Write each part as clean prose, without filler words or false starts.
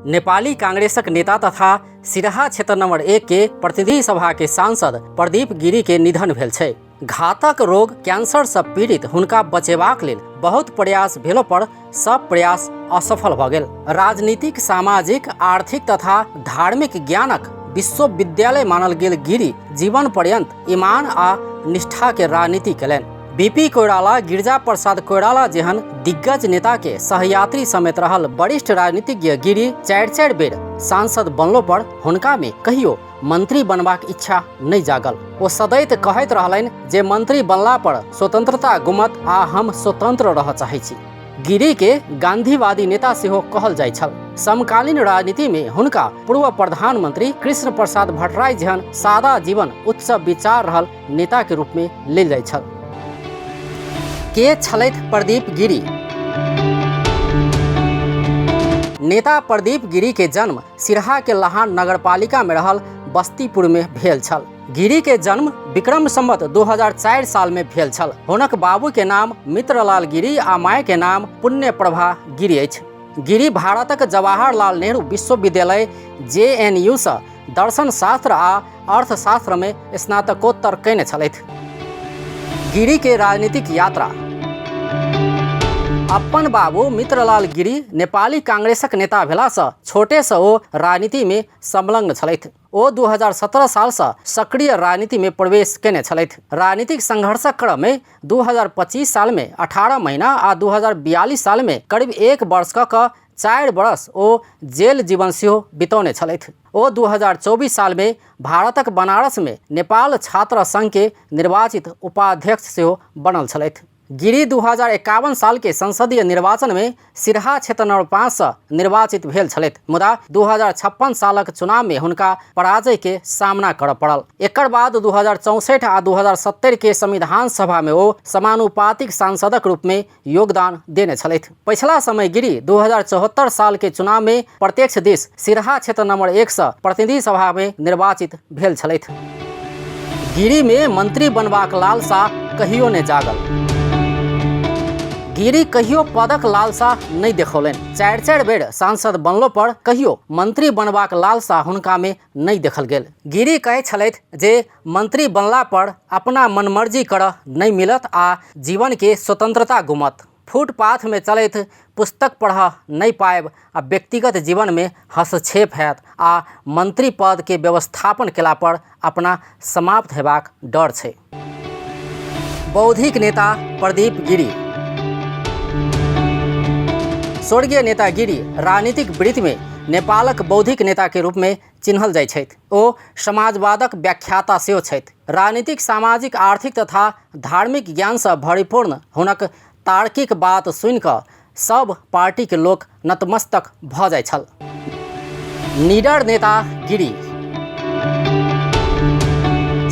नेपाली कांग्रेसक नेता तथा सिराहा क्षेत्र नंबर 1 के प्रतिनिधि सभा के सांसद प्रदीप गिरी के निधन भेल छै। घातक रोग कैंसर से पीड़ित हुनका बचेबाक लेल बहुत प्रयास भेला पर सब प्रयास असफल भ गेल। राजनीतिक, सामाजिक, आर्थिक तथा धार्मिक ज्ञानक विश्वविद्यालय मानल गेल गिरी जीवन पर्यंत ईमान आ निष्ठा के राजनीति कयलनि। बीपी कोइराला, गिरिजा प्रसाद कोइराला जेहन दिग्गज नेता के सहयात्री समेत रहल वरिष्ठ राजनीतिज्ञ गिरी 4 बेर सांसद बनलो पर हुनका में कहियो मंत्री बनबाक इच्छा नहीं जागल। वो सदैत कहैत रहलनि जे मंत्री बनला पर स्वतंत्रता गुमत आ हम स्वतंत्र रह चाहै छी। गिरी के गांधीवादी नेता सेहो कहल जाइ छल। समकालीन राजनीति में हुनका पूर्व प्रधानमंत्री कृष्ण प्रसाद भट्टराई जेहन सादा जीवन उच्च विचार रहल नेता के रूप में लेल जाइ छल। के छलैथ प्रदीप गिरी? नेता प्रदीप गिरी के जन्म सिराहा के लहान नगरपालिका में रहल बस्तीपुर में भेल छल। गिरी के जन्म विक्रम संवत 2004 साल में भेल छल। हुनक बाबू के नाम मित्रलाल गिरी आ माय के नाम पुण्यप्रभा गिरी अछि। गिरी भारतक जवाहरलाल नेहरू विश्वविद्यालय JNU से दर्शन शास्त्र आ अर्थशास्त्र में स्नातकोत्तर कयने छलैथ। गिरी के राजनीतिक यात्रा। अपन बाबू मित्रलाल गिरी नेपाली कांग्रेसक नेता भेला से छोटे से ओ राजनीति में संलग्न छलैथ। ओ 2017 साल से सक्रिय राजनीति में प्रवेश केने छलैथ। राजनीतिक संघर्षक क्रम में 2025 साल में 18 महीना आ 2042 साल में करीब 1 वर्ष का 4 बरस ओ जेल जीवन सेहो बितौने छलैथ। ओ 2024 साल में भारतक बनारस में नेपाल छात्र संघ के निर्वाचित उपाध्यक्ष सेहो बनल छलैथ। गिरी 2051 साल के संसदीय निर्वाचन में सिराहा क्षेत्र नंबर 5 से निर्वाचित भेल छलैथ, मुदा 2056 सालक चुनाव में हुनका पराजय के सामना करऽ पड़ल। एकर बाद 2064 आ 2070 के संविधान सभा में ओ समानुपातिक सांसदक रूप में योगदान देने छलैथ। पिछला समय गिरी 2074 साल के चुनाव में प्रत्यक्ष दिस सिराहा क्षेत्र नंबर 1 से प्रतिनिधि सभा में निर्वाचित भेल छलैथ। गिरी में मंत्री बनबाक लालसा कहियो ने जागल। गिरी कहियो पदक लालसा नहीं देखौलनि। 4 बेर सांसद बनलो पर कहियो मंत्री बनबाक लालसा हुनका में नहीं देखल गेल। गिरी कहै छलैथ जे मंत्री बनला पर अपना मनमर्जी करऽ नहीं मिलत आ जीवन के स्वतंत्रता गुमत। फुटपाथ में चलैत पुस्तक पढ़ऽ नहीं पाएब आ व्यक्तिगत जीवन में हस्तक्षेप हैत आ मंत्री पद के व्यवस्थापन केला पर अपना समाप्त हेबाक डर छै। बौद्धिक नेता प्रदीप गिरी। स्वर्गीय नेता गिरी राजनीतिक वृत्ति में नेपालक बौद्धिक नेता के रूप में चिन्हल जाइ छथि। ओ समाजवादक व्याख्याता सेहो छथि। राजनीतिक, सामाजिक, आर्थिक तथा धार्मिक ज्ञान से भरिपूर्ण हुनक तार्किक बात सुनि कऽ सब पार्टी के लोक नतमस्तक भऽ जाइ छल। निडर नेता गिरी।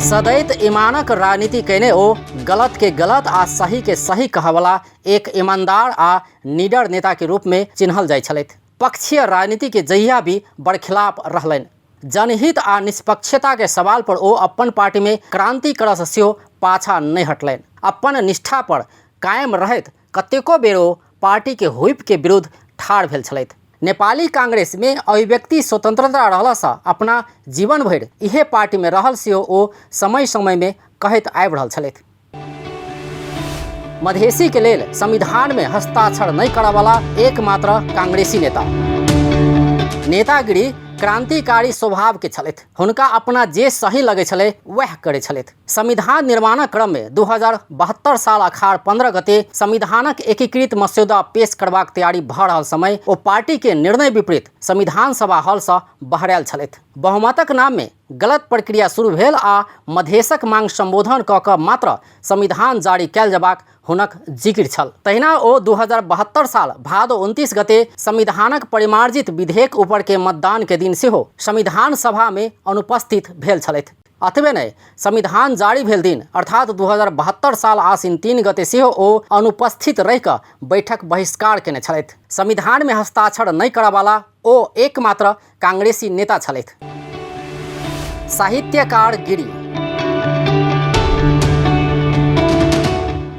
सदैत ईमानक राजनीति कयने ओ गलत के गलत आ सही के सही कहवला एक ईमानदार आ निडर नेता के रूप में चिन्हल जाइ छलैथ। पक्षीय राजनीति के जहिया भी बरखिलाफ रहलनि। जनहित आ निष्पक्षता के सवाल पर ओ अपन पार्टी में क्रांति करऽ से सेहो पाछा नहीं हटलनि। अपन निष्ठा पर कायम रहैत कतेको बेर ओ पार्टी के हुइप के विरुद्ध ठाढ़ भेल छलैथ। नेपाली कांग्रेस में अभिव्यक्ति स्वतंत्रता रहला से अपना जीवन भर इहे पार्टी में रहल सेहो ओ समय समय में कहैत आबि रहल छलैथ। मधेसी के लेल संविधान में हस्ताक्षर नहीं करऽ वाला एकमात्र कांग्रेसी नेता। नेता गिरी क्रांतिकारी स्वभाव के छलैथ। हुनका अपना जे सही लगे छलै वह करे छलैथ। संविधान निर्माणक क्रम में 2072 साल अखाड़ 15 गते संविधानक एकीकृत मस्यौदा पेश करबाक तैयारी भऽ रहल समय ओ पार्टी के निर्णय विपरीत संविधान सभा हॉल से बहरायल छलैथ। बहुमतक नाम में गलत प्रक्रिया शुरू भेल आ मधेशक मांग संबोधन कऽ कऽ मात्र संविधान जारी कयल जेबाक हुनक जिक्र छल। तहिना ओ 2072 साल भादो 29 गते संविधानक परिमार्जित विधेयक ऊपर के मतदान के दिन सेहो संविधान सभा में अनुपस्थित भेल छलैथ। अतबे नहीं, संविधान जारी भेल दिन अर्थात 2072 साल आश्विन 3 गते सेहो ओ अनुपस्थित रहि कऽ बैठक बहिष्कार केने छलैथ। संविधान में हस्ताक्षर नहीं करऽ वाला ओ एकमात्र कांग्रेसी नेता छलैथ। साहित्यकार गिरी।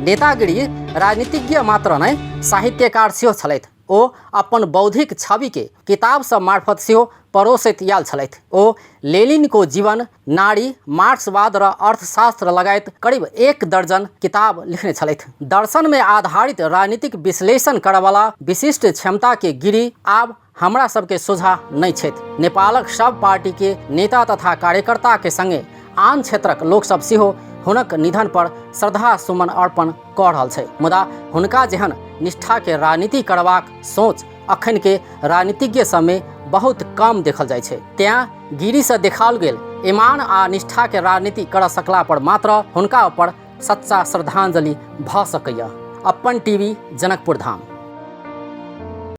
नेता गिरी राजनीतिज्ञ मात्र नहीं साहित्यकार सेहो छलैथ। ओ अपन बौद्धिक छवि के किताब सब मार्फत सेहो परोसैत आयल छलथि। ओ लेनिनको जीवन, नारी, मार्क्सवाद र अर्थशास्त्र लगायत करीब 1 दर्जन किताब लिखने छलथि। दर्शन में आधारित राजनीतिक विश्लेषण करवाला विशिष्ट क्षमता के गिरी आब हमरा सबके सोझा नहीं छथि। नेपालक सब पार्टी के नेता तथा कार्यकर्ता के संगे आन क्षेत्रक लोक सब सेहो हुनक निधन पर श्रद्धा सुमन अर्पण कऽ रहल छै। मुदा हुनका जेहन निष्ठा के राजनीति करबाक सोच अखन के राजनीतिज्ञ सब में बहुत कम देखल जाइ छै। त्यां गिरी से देखाओल गेल ईमान आ निष्ठा के राजनीति कर सकला पर मात्र हुनका ऊपर सच्चा श्रद्धांजलि भऽ सकैया। अपन टीवी, जनकपुर धाम।